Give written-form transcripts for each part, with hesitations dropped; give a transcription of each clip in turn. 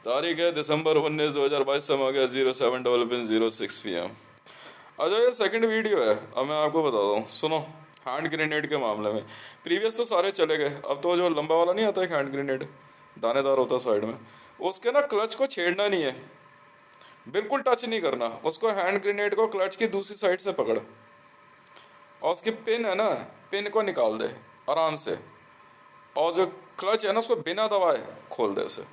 तारीख है दिसंबर 19, 2022। समय हो गया 07:06 PM। अच्छा, ये सेकंड वीडियो है। अब मैं आपको बताता हूँ, सुनो। हैंड ग्रेनेड के मामले में प्रीवियस तो सारे चले गए। अब तो जो लंबा वाला नहीं आता है हैंड ग्रेनेड, दानेदार होता है साइड में, उसके ना क्लच को छेड़ना नहीं है, बिल्कुल टच नहीं करना उसको। हैंड ग्रेनेड को क्लच की दूसरी साइड से पकड़, और उसकी पिन है ना, पिन को निकाल दे आराम से, और जो क्लच है ना उसको बिना दबाए खोल दे उसे,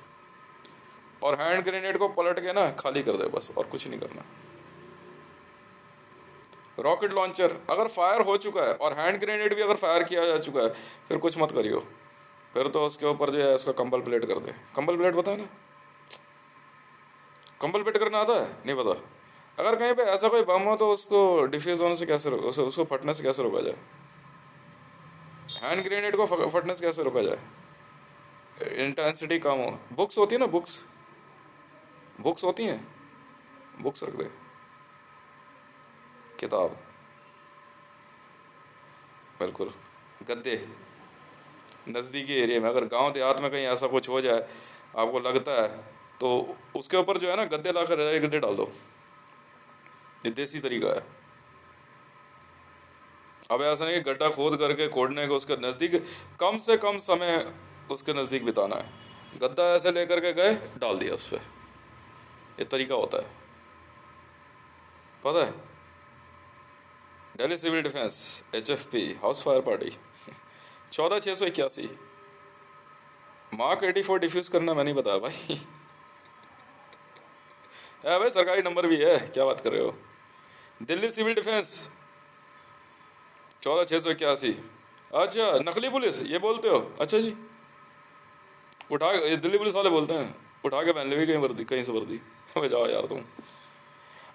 और हैंड ग्रेनेड को पलट के ना खाली कर दे बस, और कुछ नहीं करना। रॉकेट लॉन्चर अगर फायर हो चुका है और हैंड ग्रेनेड भी अगर फायर किया जा चुका है, फिर कुछ मत करियो। फिर तो उसके ऊपर जो है उसका कंबल प्लेट कर दे। कंबल प्लेट पता है ना? कंबल प्लेट करना आता है? नहीं पता? अगर कहीं पे ऐसा कोई बम हो तो उसको डिफ्यूज होने से कैसे उसको फटने से कैसे रोका जाए? हैंड ग्रेनेड को फटने से कैसे रोका जाए? इंटेंसिटी कम हो। बुक्स होती है ना, बुक्स, बुक्स होती हैं, बुक्स रख दे, किताब, बिल्कुल। गद्दे, नज़दीकी एरिया में अगर गांव देहात में कहीं ऐसा कुछ हो जाए, आपको लगता है, तो उसके ऊपर जो है ना गद्दे ला कर गद्दे डाल दो। ये देसी तरीका है। अब ऐसा नहीं कि गड्ढा खोद करके कोड़ने को उसके नज़दीक, कम से कम समय उसके नज़दीक बिताना है। गद्दा ऐसे लेकर के गए, डाल दिया उस पर। ये तरीका होता है, पता है? Delhi civil defence, HFP, house fire party, 14,681। Mark 84 defuse करना मैं नहीं बताया भाई। है भाई, सरकारी नंबर भी है, क्या बात कर रहे हो? Delhi civil defence 14,681। अच्छा, नकली पुलिस ये बोलते हो? अच्छा जी, उठा, ये दिल्ली पुलिस वाले बोलते हैं, उठा के पहन ले कहीं वर्दी, कहीं से वर्दी। अबे जाओ यार तुम।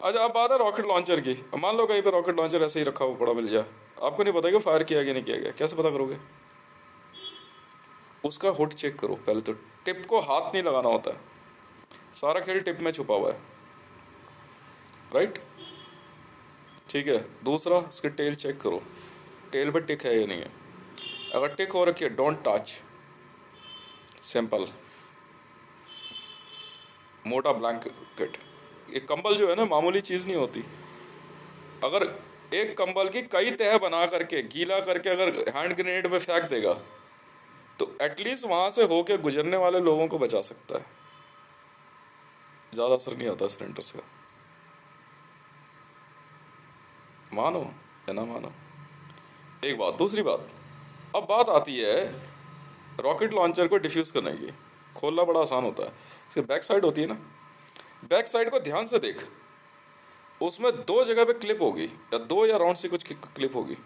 अच्छा, अब बात है रॉकेट लॉन्चर की। अब मान लो कहीं पे रॉकेट लॉन्चर ऐसे ही रखा हुआ पड़ा मिल जाए, आपको नहीं पता कि फायर किया गया नहीं किया गया, कैसे पता करोगे? उसका हुड चेक करो पहले तो। टिप को हाथ नहीं लगाना होता है, सारा खेल टिप में छुपा हुआ है, राइट? ठीक है। दूसरा, उसके टेल चेक करो, टेल पे टिक है या नहीं है। अगर टिक हो रखी है, डोंट टच, सिंपल। मोटा ब्लैंकेट, ये कंबल जो है ना मामूली चीज़ नहीं होती। अगर एक कंबल की कई तह बना करके गीला करके अगर हैंड ग्रेनेड पे फेंक देगा, तो एटलीस्ट वहां से होके गुजरने वाले लोगों को बचा सकता है। ज़्यादा असर नहीं होता स्प्रिंटर्स का, मानो या ना मानो। एक बात, दूसरी बात, अब बात आती है रॉकेट लॉन्चर को डिफ्यूज करने की। खोलना बड़ा आसान होता है, इसकी बैक साइड होती है ना, बैक साइड को ध्यान से देख, उसमें दो जगह पे क्लिप होगी, या दो या राउंड सी कुछ क्लिप होगी।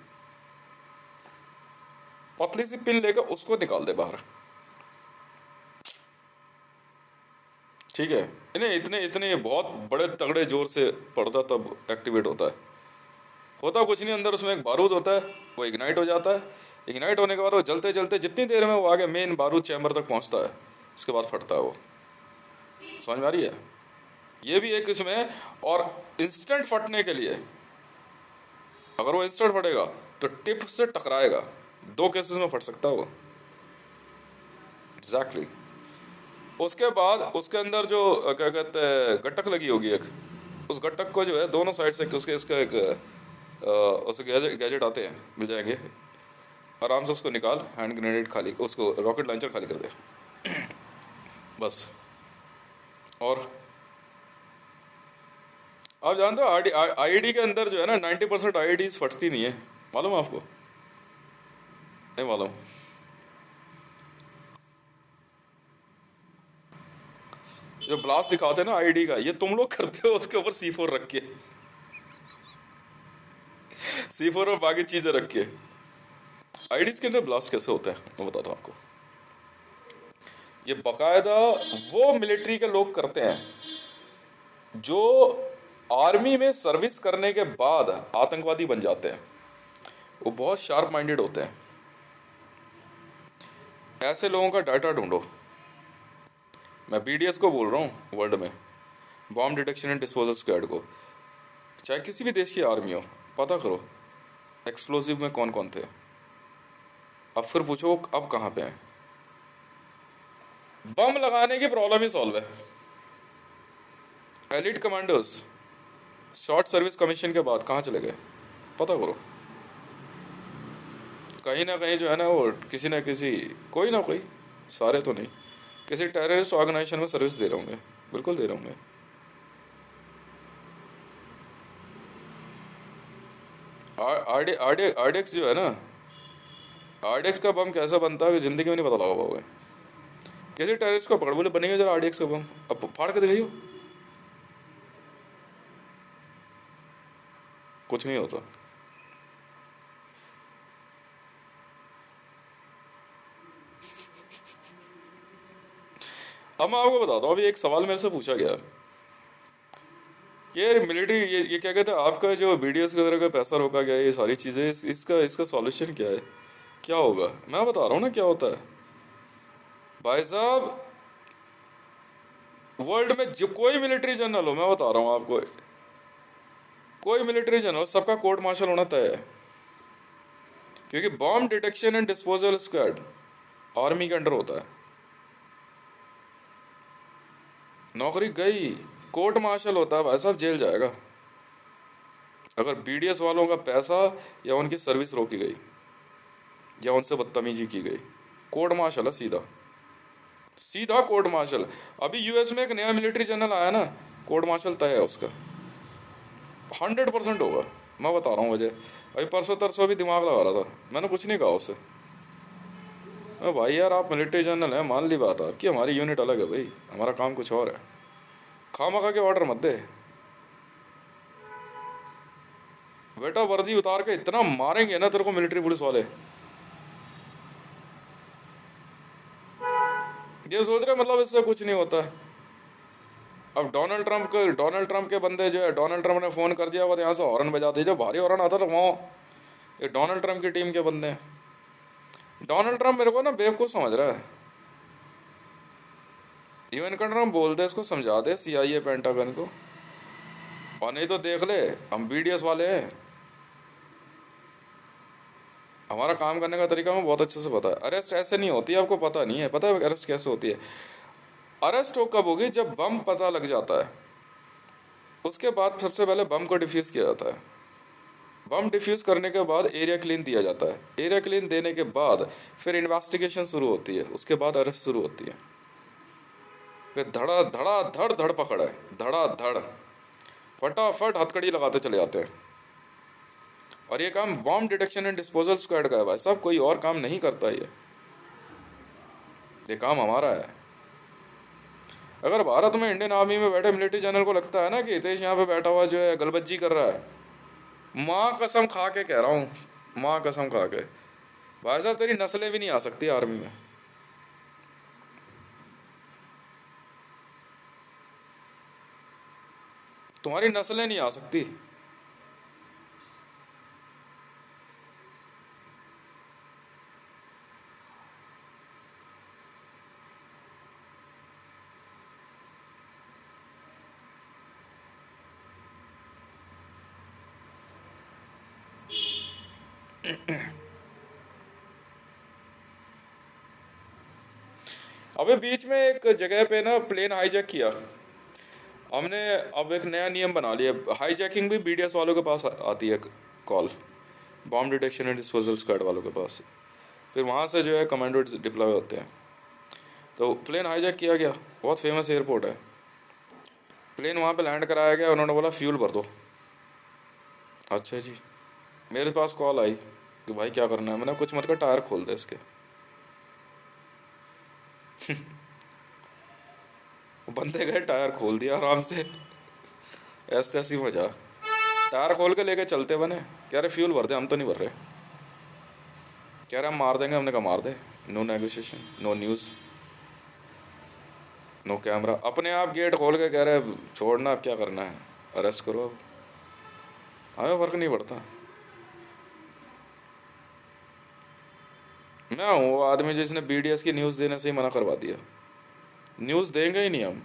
पतली सी पिन लेकर उसको निकाल दे बाहर, ठीक है? इन्हें इतने इतने बहुत बड़े तगड़े जोर से पड़ता तब एक्टिवेट होता है। होता कुछ नहीं, अंदर उसमें एक बारूद होता है, वो इग्नाइट हो जाता है। इग्नाइट होने के बाद वो जलते जलते जितनी देर में वो आगे मेन बारूद चैम्बर तक पहुंचता है, उसके बाद फटता है वो। समझ में आ रही है? ये भी एक इसमें है। और इंस्टेंट फटने के लिए, अगर वो इंस्टेंट फटेगा तो टिप से टकराएगा, दो केसेस में फट सकता है वो। Exactly exactly। उसके बाद उसके अंदर जो क्या कहते हैं गट्टक लगी होगी एक, उस गट्टक को जो है दोनों साइड से उसके उसका एक उसके गैजेट गैजेट आते हैं, मिल जाएंगे, आराम से उसको निकाल, हैंड ग्रेनेड खाली, उसको रॉकेट लॉन्चर खाली कर दे बस। और आप जानते हो आईडी के अंदर जो है ना 90% आईडीज फटती नहीं है, मालूम है आपको? नहीं मालूम? जो ब्लास्ट दिखाते हैं ना आईडी का, ये तुम लोग करते हो उसके ऊपर C4 रख के, C4 और बाकी चीजें रख के। आईडीज के अंदर ब्लास्ट कैसे होता है मैं बताता हूँ आपको। ये बकायदा वो मिलिट्री के लोग करते हैं जो आर्मी में सर्विस करने के बाद आतंकवादी बन जाते हैं। वो बहुत शार्प माइंडेड होते हैं। ऐसे लोगों का डाटा ढूंढो। मैं BDS को बोल रहा हूँ, वर्ल्ड में bomb detection and disposal squad को, चाहे किसी भी देश की आर्मी हो, पता करो एक्सप्लोसिव में कौन कौन थे। अब फिर पूछो अब कहाँ पे हैं। बम लगाने की प्रॉब्लम ही सॉल्व है। Elite commandos short service commission के बाद कहाँ चले गए, पता करो। कहीं ना कहीं जो है ना वो किसी ना किसी, कोई ना कोई, सारे तो नहीं, किसी टेररिस्ट ऑर्गेनाइजेशन में सर्विस दे रहे होंगे, बिल्कुल दे रहे होंगे। आरडीएक्स जो है ना, आरडीएक्स का बम कैसा बनता है कि जिंदगी में नहीं पता लगा पाओगे। किसी टेररिस्ट को पकड़, बोले बनेगा जरा आरडीएक्स का बम, अब फाड़ के दिखाइयो, कुछ नहीं होता। अब मैं आपको बताता हूँ, अभी एक सवाल मेरे से पूछा गया, ये मिलिट्री, ये क्या कहते हैं, आपका जो बीडीएस वगैरह का पैसा रोका गया, ये सारी चीज़ें, इसका इसका सॉल्यूशन क्या है, क्या होगा। मैं बता रहा हूँ ना क्या होता है भाई साहब। वर्ल्ड में जो कोई मिलिट्री जनरल हो, मैं बता रहा हूँ आपको, कोई मिलिट्री जनरल, सबका कोर्ट मार्शल होना तय है। क्योंकि bomb detection and disposal squad army के अंडर होता है। नौकरी गई, कोर्ट मार्शल होता है भाई साहब, जेल जाएगा अगर बीडीएस वालों का पैसा या उनकी सर्विस रोकी गई या उनसे बदतमीजी की गई। कोर्ट मार्शल है, सीधा सीधा कोर्ट मार्शल। अभी यूएस में एक नया मिलिट्री जनरल आया ना, कोर्ट मार्शल तय है उसका, 100% होगा। मैं बता रहा हूँ वजह, अभी परसों तरसों भी दिमाग लगा रहा था, मैंने कुछ नहीं कहा उससे। मैं भाई यार आप मिलिट्री जनरल हैं, मान ली बात आपकी, हमारी यूनिट अलग है भाई, हमारा काम कुछ और है, खामखा के ऑर्डर मत दे बेटा। वर्दी उतार के इतना मारेंगे ना तेरे को मिलिट्री पुलिस वाले, ये सोच रहे मतलब इससे कुछ नहीं होता है। अब डोनाल्ड ट्रंप के बंदे जो है, डोनाल्ड ट्रंप ने फोन कर दिया वो यहाँ से हॉर्न बजाते, जो भारी हॉर्न आता था वहाँ, ये डोनाल्ड ट्रंप की टीम के बंदे हैं। डोनाल्ड ट्रंप मेरे को ना बेवकूफ़ समझ रहा है। इवन ट्रंप बोलते इसको समझा दे सीआईए पेंटागन को, और नहीं तो देख ले हम बीडीएस वाले हैं, हमारा काम करने का तरीका हमें बहुत अच्छे से पता है। अरेस्ट ऐसे नहीं होती है, आपको पता नहीं है, पता है अरेस्ट कैसे होती है। अरेस्ट हो कब होगी, जब बम पता लग जाता है, उसके बाद सबसे पहले बम को डिफ्यूज़ किया जाता है। बम डिफ्यूज़ करने के बाद एरिया क्लीन दिया जाता है, एरिया क्लीन देने के बाद फिर इन्वेस्टिगेशन शुरू होती है, उसके बाद अरेस्ट शुरू होती है। फिर धड़ा धड़ा धड़ धड़ पकड़ है, धड़ा धड़, फटाफट हथकड़ी लगाते चले जाते हैं। और ये काम bomb detection and disposal squad का है भाई साहब, कोई और काम नहीं करता ये काम हमारा है। अगर भारत में इंडियन आर्मी में बैठे मिलिट्री जनरल को लगता है ना कि हितेश यहाँ पे बैठा हुआ जो है गलबज्जी कर रहा है, माँ कसम खा के कह रहा हूँ, माँ कसम खा के, भाई साहब तेरी नस्लें भी नहीं आ सकती आर्मी में। तुम्हारी नस्लें नहीं आ सकती। अबे बीच में एक जगह पे ना प्लेन हाईजैक किया हमने, अब एक नया नियम बना लिया, हाईजैकिंग भी बीडीएस वालों के पास आती है call, bomb detection and disposal squad वालों के पास। फिर वहाँ से जो है कमांडो डिप्लॉय होते हैं। तो प्लेन हाईजैक किया गया, बहुत फेमस एयरपोर्ट है, प्लेन वहाँ पे लैंड कराया गया, उन्होंने बोला फ्यूल भर दो। अच्छा जी, मेरे पास कॉल आई कि भाई क्या करना है, मैंने कुछ मत कर, टायर खोल दे इसके। बंदे गए, टायर खोल दिया आराम से, ऐसे ऐसी मजा, टायर खोल के लेके चलते बने, कह रहे फ्यूल भर दे, हम तो नहीं भर रहे, कह रहे हम मार देंगे, हमने कहा मार दे, no negotiation, no news, no camera. अपने आप गेट खोल के कह रहे छोड़ना, अब क्या करना है, अरेस्ट करो, अब हमें फर्क नहीं पड़ता। मैं हूँ वो आदमी जिसने बीडीएस की न्यूज़ देने से ही मना करवा दिया, न्यूज़ देंगे ही नहीं हम,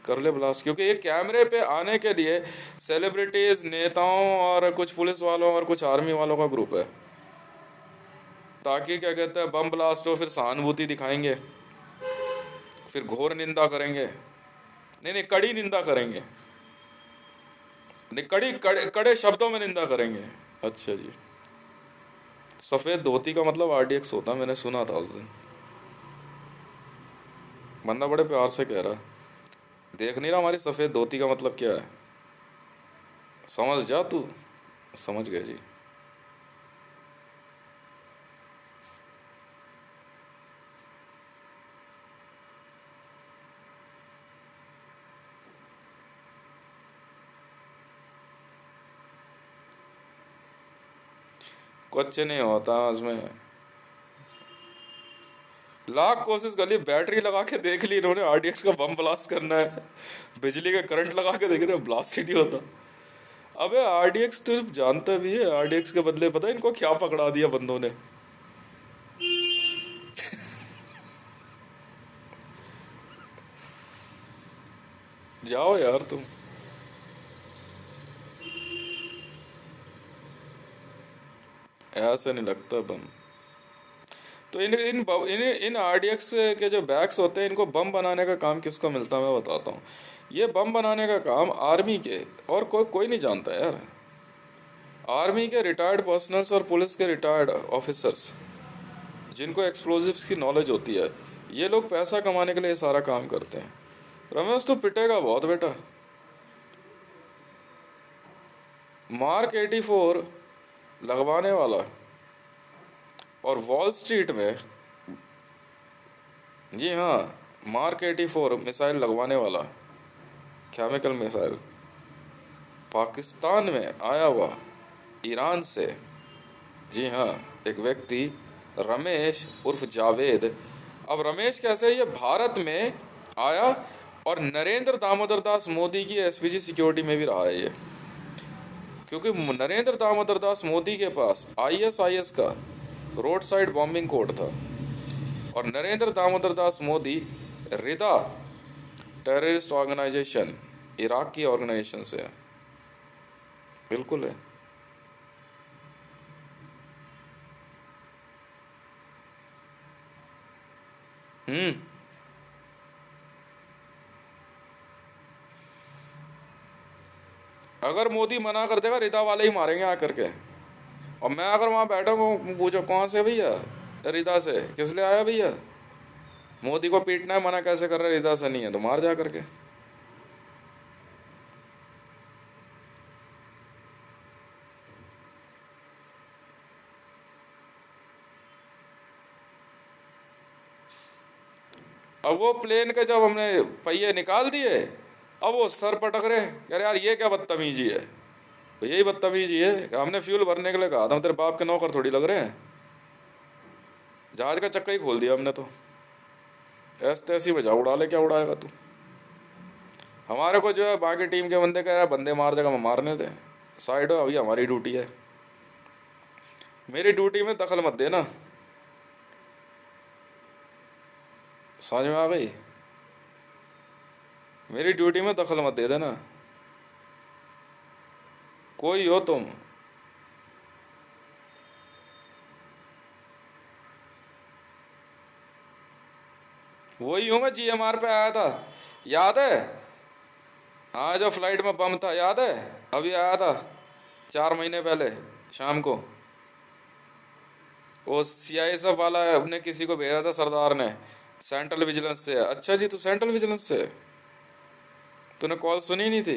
कर ले ब्लास्ट। क्योंकि ये कैमरे पे आने के लिए सेलिब्रिटीज, नेताओं और कुछ पुलिस वालों और कुछ आर्मी वालों का ग्रुप है, ताकि क्या कहते हैं बम ब्लास्ट हो, फिर सहानुभूति दिखाएंगे, फिर घोर निंदा करेंगे, नहीं नहीं, कड़ी निंदा करेंगे, नहीं कड़ी कड़े कड़े शब्दों में निंदा करेंगे। अच्छा जी। सफेद धोती का मतलब आरडीएक्स होता, मैंने सुना था उस दिन। बंदा बड़े प्यार से कह रहा, देख नहीं रहा हमारी सफेद धोती का मतलब क्या है, समझ जा तू। समझ गया जी। कुछ नहीं होता उसमें, लाख कोशिश कर ली, बैटरी लगा के देख ली इन्होंने, आरडीएक्स का बम ब्लास्ट करना है, बिजली का करंट लगा के देख रहे, ब्लास्ट ही नहीं होता। अबे आरडीएक्स तो जानता भी है, आरडीएक्स के बदले पता है इनको क्या पकड़ा दिया बंदों ने। जाओ यार तुम। ऐसा नहीं लगता बम। तो इन आरडीएक्स के जो बैग्स होते हैं, इनको बम बनाने का काम किसको मिलता है मैं बताता हूँ। ये बम बनाने का काम आर्मी के, और कोई नहीं जानता यार। आर्मी के रिटायर्ड पर्सनल्स और पुलिस के रिटायर्ड ऑफिसर्स, जिनको एक्सप्लोजिव्स की नॉलेज होती है, ये लोग पैसा कमाने के लिए सारा काम करते हैं। रमेश तो पिटेगा बहुत बेटा। मार्क 84 लगवाने वाला और वॉल स्ट्रीट में, जी हाँ, मार्क 84 मिसाइल लगवाने वाला, केमिकल मिसाइल, पाकिस्तान में आया हुआ ईरान से। जी हाँ, एक व्यक्ति रमेश उर्फ जावेद। अब रमेश कैसे, ये भारत में आया और नरेंद्र दामोदर दास मोदी की एसपीजी सिक्योरिटी में भी रहा है ये, क्योंकि नरेंद्र दामोदर दास मोदी के पास आईएसआईएस का रोड साइड बॉम्बिंग कोड था, और नरेंद्र दामोदर दास मोदी रिदा टेररिस्ट ऑर्गेनाइजेशन, इराक की ऑर्गेनाइजेशन से है। बिल्कुल है। हम्म। अगर मोदी मना कर देगा, रिदा वाले ही मारेंगे आकर के। और मैं अगर वहां बैठा हूँ, पूछो कौन से भैया, रिदा से, किस लिए आया भैया, मोदी को पीटना है, मना कैसे कर रहे, रिदा से नहीं है तो मार जा करके। अब वो प्लेन के जब हमने पहिए निकाल दिए, अब वो सर पटक रहे, कह रहे यार ये क्या बदतमीजी है। तो यही बदतमीजी है कि हमने फ्यूल भरने के लिए कहा था, तेरे बाप के नौकर थोड़ी लग रहे हैं। जहाज का चक्का ही खोल दिया हमने तो। ऐसे तैसी बजा उड़ा ले, क्या उड़ाएगा तू। हमारे को जो है बाकी टीम के बंदे कह रहे हैं बंदे मार जगह में मारने थे, साइड हो, अभी हमारी ड्यूटी है। मेरी ड्यूटी में दखल मत देना, समझ में आ गई। मेरी ड्यूटी में दखल मत दे देना, कोई हो तुम। वही हूं मैं, जीएमआर पे आया था, याद है। हाँ, जो फ्लाइट में बम था, याद है, अभी आया था 4 महीने पहले शाम को। वो सीआईएसएफ वाला है, अपने किसी को भेजा था सरदार ने, सेंट्रल विजिलेंस से। अच्छा जी, तू सेंट्रल विजिलेंस से, तूने कॉल सुनी नहीं थी,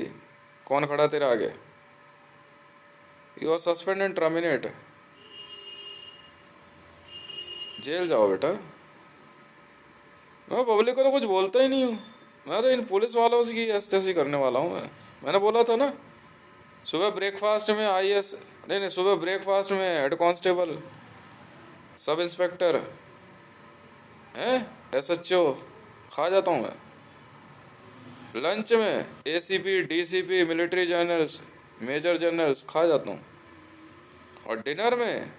कौन खड़ा तेरे आगे। You are suspend and terminate, jail जाओ बेटा। मैं पब्लिक को तो कुछ बोलता ही नहीं हूँ, मैं तो इन पुलिस वालों से की ऐसी करने वाला हूँ मैंने बोला था ना, सुबह ब्रेकफास्ट में आईएएस, नहीं, सुबह ब्रेकफास्ट में हेड कांस्टेबल, सब इंस्पेक्टर हैं, एसएचओ खा जाता हूँ मैं। लंच में ACP, DCP, military generals, major generals खा जाता हूँ। और डिनर में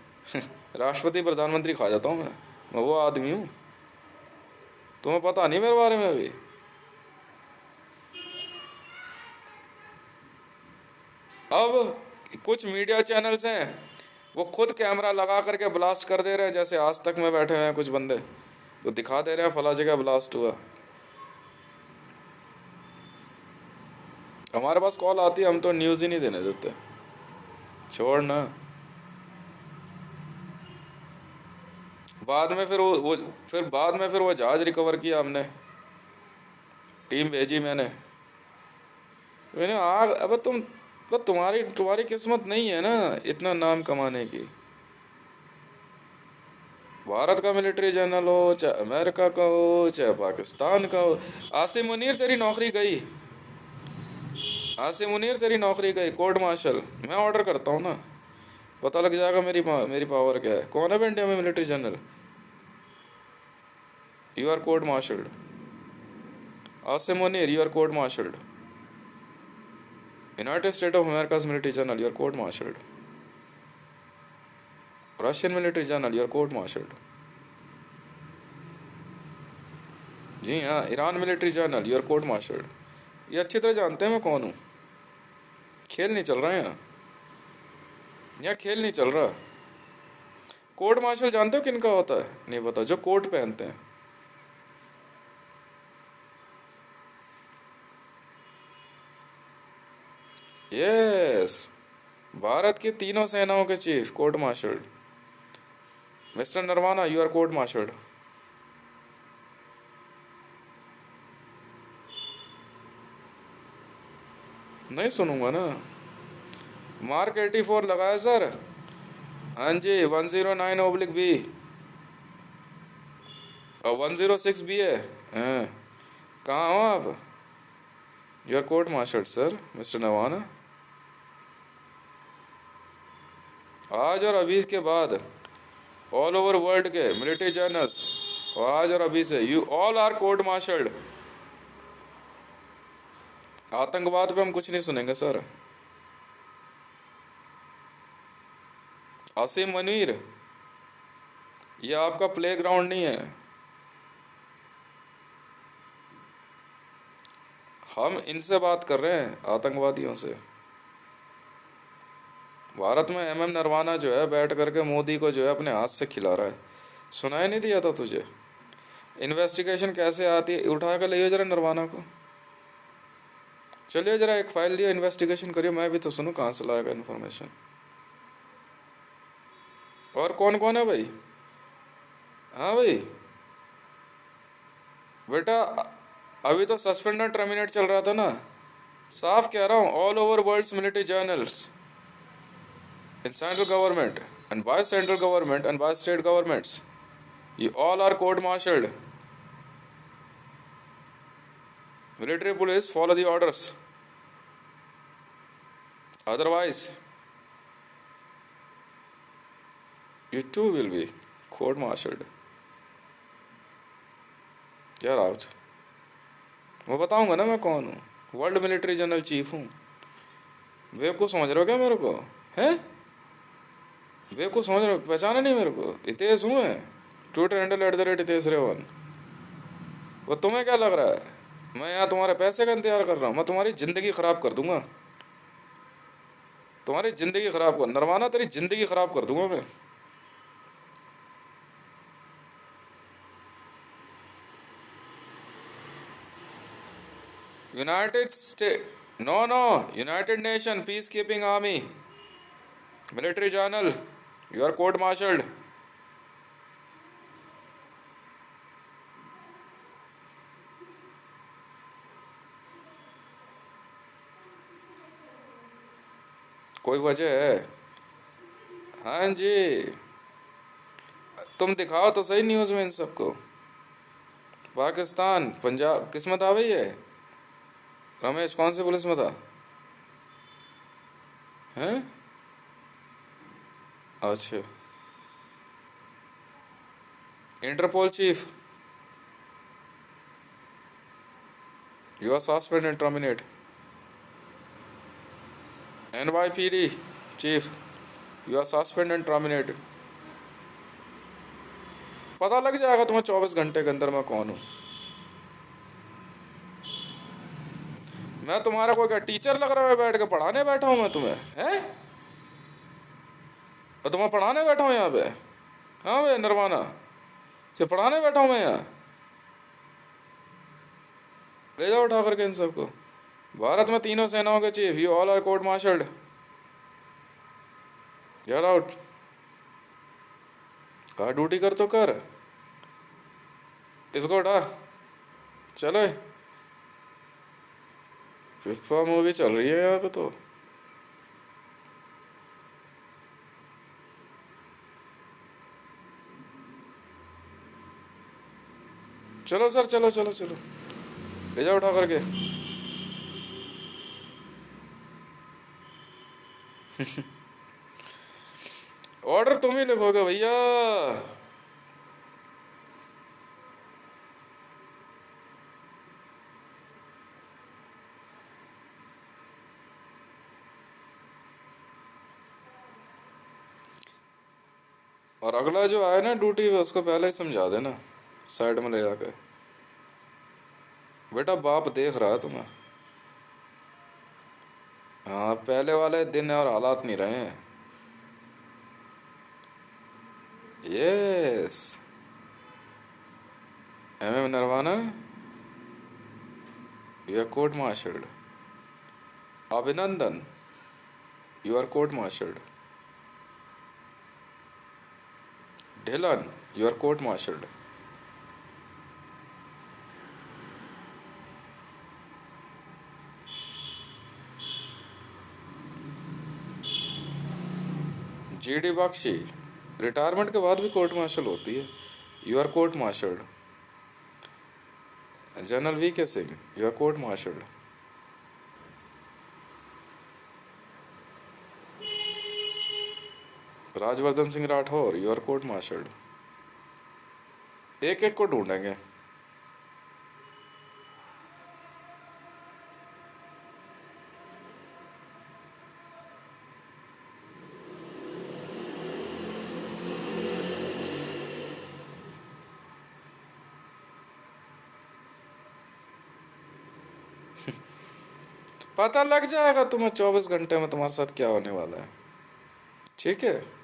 राष्ट्रपति, प्रधानमंत्री खा जाता हूँ मैं वो आदमी हूँ। तुम्हें पता नहीं मेरे बारे में अभी। अब कुछ मीडिया चैनल्स हैं, वो खुद कैमरा लगा करके ब्लास्ट कर दे रहे हैं, जैसे आज तक में बैठे हुए हैं कुछ बंदे, तो दिखा दे रहे हैं फला जगह ब्लास्ट हुआ। हमारे पास कॉल आती है, हम तो न्यूज़ ही नहीं देने देते। छोड़ ना। बाद में फिर वो जहाज रिकवर किया हमने, टीम भेजी मैंने आग। अब तुम्हारी तुम्हारी किस्मत नहीं है ना इतना नाम कमाने की। भारत का मिलिट्री जनरल हो, चाहे अमेरिका का हो, चाहे पाकिस्तान का हो। आसिम मुनीर तेरी नौकरी गई। आसिम मुनीर तेरी नौकरी गई कोर्ट मार्शल। मैं ऑर्डर करता हूँ ना, पता लग जाएगा मेरी पावर क्या है। कौन है इंडिया में military general? You are court martialled. Asim Munir, you are court martialled. United State of America military general, you are court martialled. Russian military general, you are court martialled. जी हाँ, Iran military general, you are court martialled. ये अच्छी तरह जानते हैं मैं कौन हूँ। खेल नहीं चल रहा है यहाँ खेल नहीं चल रहा। कोर्ट मार्शल जानते हो किनका होता है? नहीं पता? जो कोट पहनते हैं। यस, भारत की तीनों सेनाओं के chief court martial. Mister Narwana, you are court martialled. नहीं सुनूंगा ना। मार्क 84 लगाया सर। हाँ जी, 109/B और 106 भी है। हाँ, कहाँ हो आप? You are court martial sir, mister Narwana. आज और अभी के बाद ऑल ओवर वर्ल्ड के मिलिट्री जर्नल्स, और आज और अभी से you all are court martialled. आतंकवाद पे हम कुछ नहीं सुनेंगे सर। आसिम मुनीर, ये आपका प्ले ग्राउंड नहीं है। हम इनसे बात कर रहे हैं, आतंकवादियों से। भारत में MM नरवाना जो है बैठ करके मोदी को जो है अपने हाथ से खिला रहा है। सुनाई नहीं दिया था तुझे? इन्वेस्टिगेशन कैसे आती है? उठा कर ले जरा नरवाना को। चलिए जरा एक फाइल लिया, इन्वेस्टिगेशन करिए। मैं भी तो सुनूं कहाँ से लाएगा इन्फॉर्मेशन। और कौन कौन है भाई? हाँ भाई बेटा, अभी तो सस्पेंड और टर्मिनेट चल रहा था ना। साफ कह रहा हूँ, all over world's military generals in central government and by central government and by state governments, you all are court martialed. Military police, follow the orders, otherwise you too will be court martialed. Get out. मैं बताऊंगा ना मैं कौन हूँ। World military general chief हूँ। बेवकूफ़ समझ रहे हो क्या मेरे को? हैं? बेवकूफ़ समझ रहे हो? पहचाना नहीं मेरे को? हितेश हूँ मैं। Twitter handle @Hitesh Revan. वो तुम्हें क्या लग रहा है मैं यहाँ तुम्हारे पैसे का इंतजार कर रहा हूँ? मैं तुम्हारी ज़िंदगी ख़राब कर दूंगा। तुम्हारी ज़िंदगी ख़राब कर, नरवाना तेरी ज़िंदगी ख़राब कर दूंगा मैं। United State, no, United Nation peace keeping army military general, you are court martialled. कोई वजह है? हाँ जी, तुम दिखाओ तो सही न्यूज़ में इन सबको। पाकिस्तान, पंजाब, किस्मत आ गई है। रमेश कौन से पुलिस में था? हैं? अच्छा, Interpol chief, you are suspend and terminate. NYPD chief, you are suspend and terminate. पता लग जाएगा तुम्हें 24 घंटे के अंदर मैं कौन हूँ। मैं तुम्हारा कोई क्या टीचर लग रहा है? बैठ के पढ़ाने बैठा हूँ मैं तुम्हें? हैं? और तुम्हें पढ़ाने बैठा हूँ यहाँ पे? हाँ भाई नरवाना, से पढ़ाने बैठा हूँ मैं यहाँ। ले जाओ उठा करके इन सबको। भारत में तीनों सेनाओं के chief, you all are court martialled, get out. कहा ड्यूटी कर तो कर, इसको उठा, चलो। फिफा मूवी चल रही है यहाँ पे तो। चलो सर, चलो चलो चलो, ले जाओ उठा करके। ऑर्डर तुम ही लिखोगे भैया। और अगला जो आए ना ड्यूटी पे, उसको पहले ही समझा देना, साइड में ले जाके, बेटा बाप देख रहा है तुम्हें। हाँ, पहले वाले दिन और हालात नहीं रहे हैं। Yes, M Naravane, you are court martialled. Abhinandan, you are court martialled. Dhillon, you are court martialled. GD Bakshi, retirement के बाद भी कोर्ट मार्शल होती है, you are court martialled. General V K Singh, you are court martialled. Rajvardhan Singh Rathore, you are court martialled. एक एक को ढूंढेंगे। पता लग जाएगा तुम्हें 24 घंटे में तुम्हारे साथ क्या होने वाला है, ठीक है।